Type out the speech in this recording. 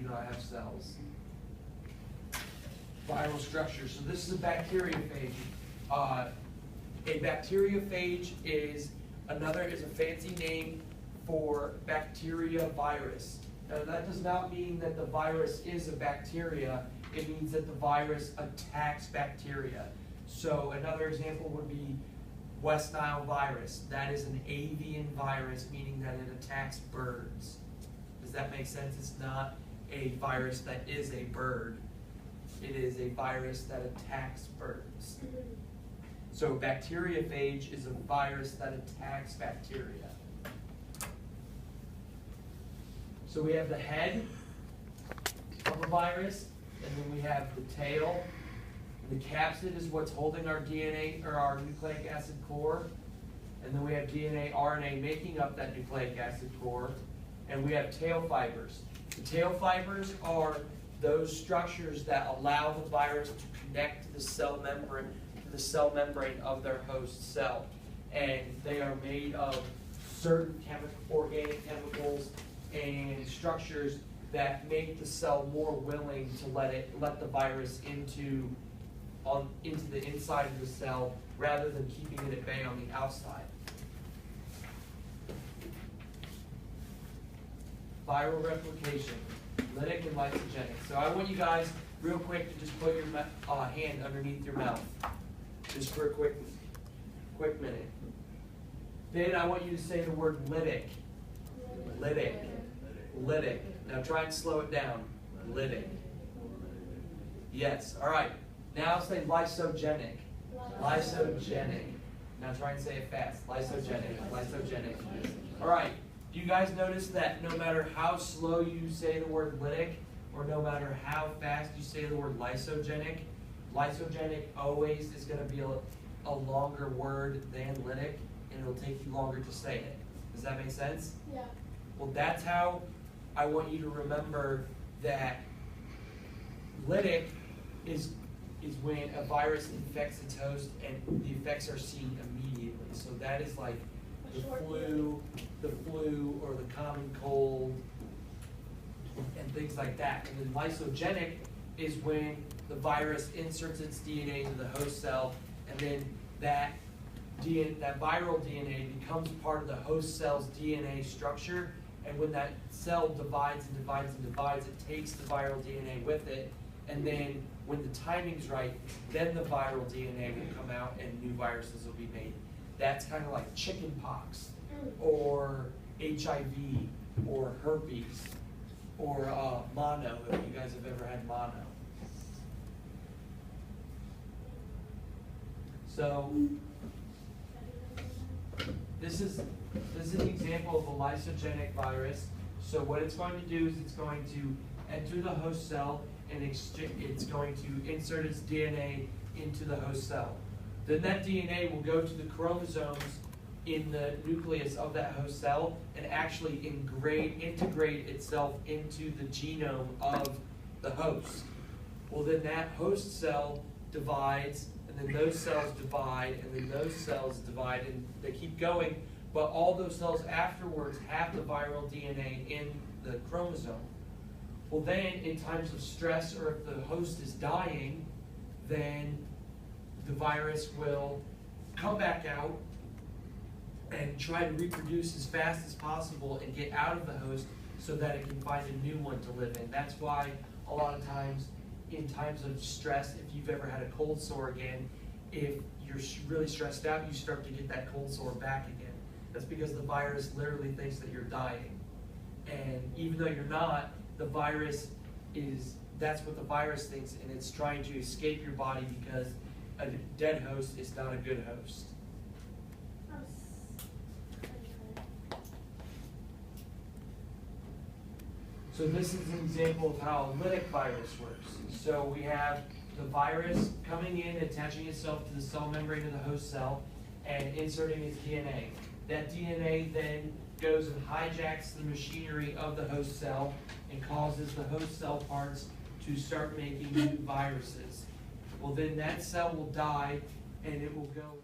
do not have cells. Viral structure. So this is a bacteriophage. A bacteriophage is a fancy name for bacteria virus. Now that does not mean that the virus is a bacteria. It means that the virus attacks bacteria. So another example would be West Nile virus. That is an avian virus, meaning that it attacks birds. Does that make sense? It's not a virus that is a bird. It is a virus that attacks birds. So bacteriophage is a virus that attacks bacteria. So we have the head of a virus, and then we have the tail. The capsid is what's holding our DNA or our nucleic acid core. And then we have DNA, RNA making up that nucleic acid core. And we have tail fibers. The tail fibers are those structures that allow the virus to connect to the cell membrane of their host cell. And they are made of certain organic chemicals and structures that make the cell more willing to let the virus into the inside of the cell rather than keeping it at bay on the outside. Viral replication, lytic and lysogenic. So I want you guys, real quick, to just put your hand underneath your mouth, just for a quick minute. Then I want you to say the word lytic. Lytic. Lytic. Now try and slow it down. Lytic. Yes. All right. Now say lysogenic. Lysogenic. Now try and say it fast. Lysogenic. Lysogenic. All right. Do you guys notice that no matter how slow you say the word lytic, or no matter how fast you say the word lysogenic always is going to be a longer word than lytic, and it'll take you longer to say it. Does that make sense? Yeah. Well, that's how I want you to remember that lytic is when a virus infects its host and the effects are seen immediately. So that is like the flu or the common cold and things like that. And then lysogenic is when the virus inserts its DNA into the host cell, and then that viral DNA becomes part of the host cell's DNA structure. And when that cell divides and divides and divides, it takes the viral DNA with it. And then when the timing's right, then the viral DNA will come out and new viruses will be made. That's kind of like chicken pox or HIV or herpes or mono, if you guys have ever had mono. So this is an example of a lysogenic virus. So what it's going to do is it's going to enter the host cell and it's going to insert its DNA into the host cell. Then that DNA will go to the chromosomes in the nucleus of that host cell and actually integrate itself into the genome of the host. Well, then that host cell divides, and then those cells divide, and then those cells divide, and they keep going, but all those cells afterwards have the viral DNA in the chromosome. Well, then in times of stress, or if the host is dying, then the virus will come back out and try to reproduce as fast as possible and get out of the host so that it can find a new one to live in. That's why a lot of times, in times of stress, if you've ever had a cold sore again, if you're really stressed out, you start to get that cold sore back again. That's because the virus literally thinks that you're dying. And even though you're not, the virus that's what the virus thinks, and it's trying to escape your body because a dead host is not a good host. So this is an example of how a lytic virus works. So we have the virus coming in, attaching itself to the cell membrane of the host cell, and inserting its DNA. That DNA then goes and hijacks the machinery of the host cell and causes the host cell parts to start making new viruses. Well, then that cell will die, and it will go